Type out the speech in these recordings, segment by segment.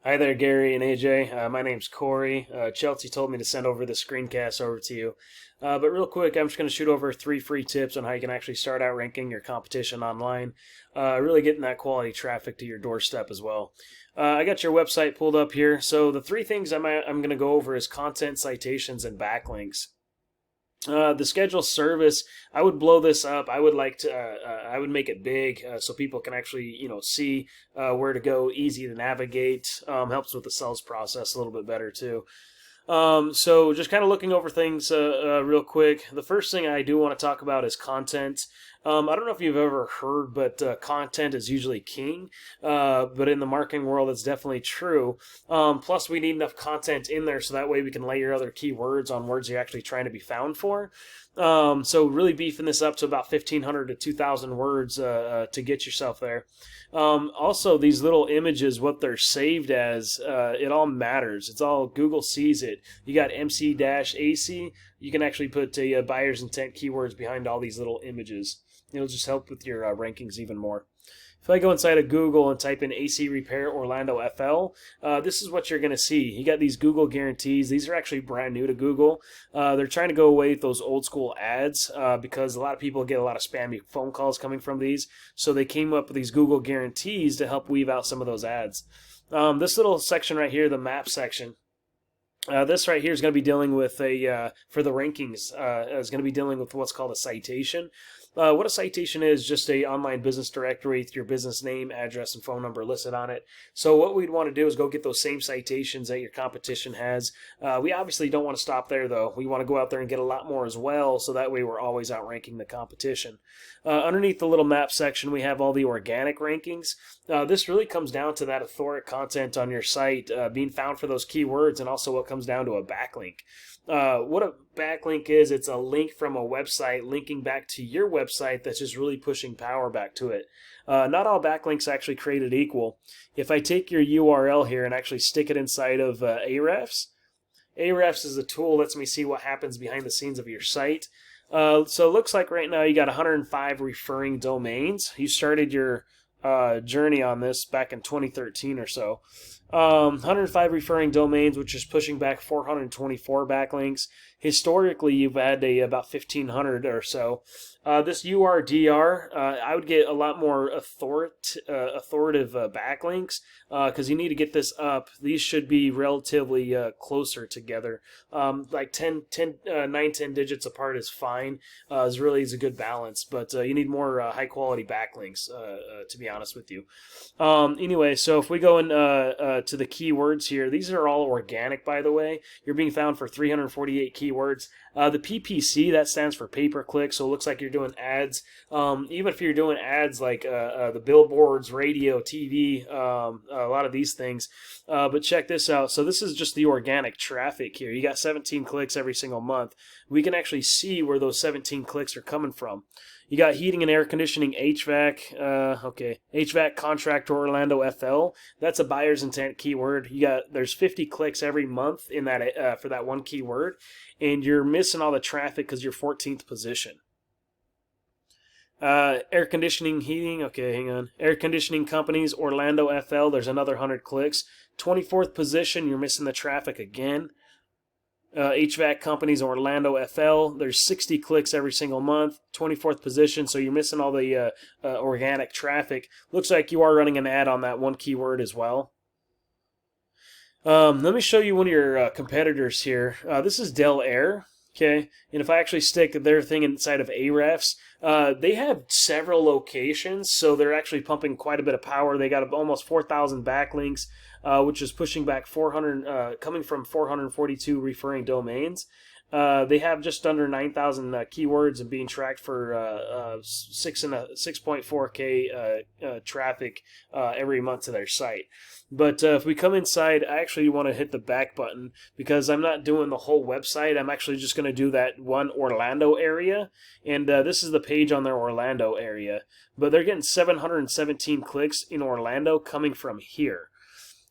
Hi there, Gary and AJ. My name's Corey. Chelsea told me to send over the screencast over to you. But real quick, I'm just going to shoot over 3 free tips on how you can actually start out ranking your competition online, really getting that quality traffic to your doorstep as well. I got your website pulled up here. So the three things I'm going to go over is content, citations, and backlinks. The schedule service, I would blow this up. I would like to, I would make it big so people can actually, see where to go, easy to navigate. Helps with the sales process a little bit better too. So just kind of looking over things real quick. The first thing I do want to talk about is content. I don't know if you've ever heard, but content is usually king. But in the marketing world, it's definitely true. Plus, we need enough content in there so that way we can layer other keywords on words you're actually trying to be found for. So really beefing this up to about 1,500 to 2,000 words to get yourself there. Also, these little images, what they're saved as, it all matters. It's all Google sees it. You got MC-AC. You can actually put buyer's intent keywords behind all these little images. It'll just help with your rankings even more. If I go inside of Google and type in AC Repair Orlando FL, this is what you're going to see. You got these Google guarantees. These are actually brand new to Google. They're trying to go away with those old school ads because a lot of people get a lot of spammy phone calls coming from these. So they came up with these Google guarantees to help weave out some of those ads. This little section right here, the map section, this right here is going to be dealing with for the rankings, is going to be dealing with what's called a citation. What a citation is, just a online business directory with your business name, address, and phone number listed on it. So what we'd want to do is go get those same citations that your competition has. We obviously don't want to stop there, though. We want to go out there and get a lot more as well, so that way we're always outranking the competition. Underneath the little map section, we have all the organic rankings. This really comes down to that authoritative content on your site being found for those keywords, and also what comes down to a backlink. What a backlink is, it's a link from a website linking back to your website that's just really pushing power back to it. Not all backlinks actually created equal. If I take your URL here and actually stick it inside of Ahrefs, Ahrefs is a tool that lets me see what happens behind the scenes of your site. So it looks like right now you got 105 referring domains. You started your journey on this back in 2013 or so. 105 referring domains, which is pushing back 424 backlinks. Historically, you've had about 1,500 or so. This URDR, I would get a lot more authoritative backlinks because you need to get this up. These should be relatively closer together. Like 9, 10 digits apart is fine. Is a good balance, but you need more high quality backlinks, to be honest with you. Anyway, so if we go in to the keywords here, these are all organic, by the way. You're being found for 348 keywords. The PPC, that stands for pay-per-click, so it looks like you're doing ads. Even if you're doing ads like the billboards, radio, TV, a lot of these things. But check this out. So this is just the organic traffic here. You got 17 clicks every single month. We can actually see where those 17 clicks are coming from. You got heating and air conditioning, HVAC. HVAC contractor Orlando FL. That's a buyer's intent keyword. There's 50 clicks every month in that for that one keyword, and you're missing all the traffic because you're 14th position. Air conditioning, heating. Okay, hang on. Air conditioning companies Orlando FL. There's another 100 clicks. 24th position. You're missing the traffic again. HVAC companies Orlando FL. There's 60 clicks every single month. 24th position, so you're missing all the organic traffic. Looks like you are running an ad on that one keyword as well. Let me show you one of your competitors here. This is Dell Air. Okay, and if I actually stick their thing inside of Ahrefs, they have several locations, so they're actually pumping quite a bit of power. They got almost 4,000 backlinks, which is pushing back 400, coming from 442 referring domains. They have just under 9,000 keywords and being tracked for 6.4K traffic every month to their site. But if we come inside, I actually want to hit the back button because I'm not doing the whole website. I'm actually just going to do that one Orlando area. And this is the page on their Orlando area. But they're getting 717 clicks in Orlando coming from here.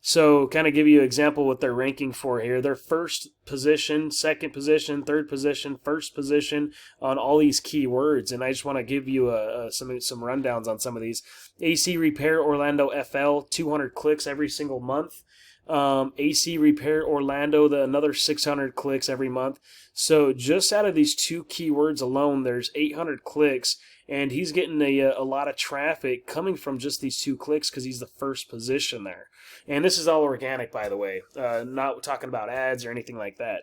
So kind of give you an example what they're ranking for here. They're first position, second position, third position, first position on all these keywords. And I just want to give you some rundowns on some of these. AC Repair Orlando FL, 200 clicks every single month. AC Repair Orlando, another 600 clicks every month. So just out of these two keywords alone, there's 800 clicks, and he's getting a lot of traffic coming from just these two clicks because he's the first position there. And this is all organic, by the way, not talking about ads or anything like that.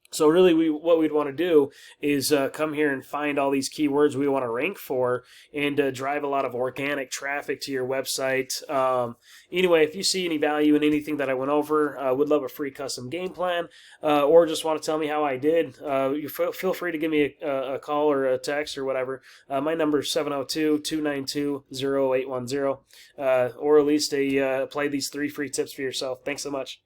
So really, what we'd want to do is come here and find all these keywords we want to rank for and drive a lot of organic traffic to your website. Anyway, if you see any value in anything that I went over, would love a free custom game plan, or just want to tell me how I did, you feel free to give me a call or a text or whatever. My number is 702-292-0810, or at least play these 3 free tips for yourself. Thanks so much.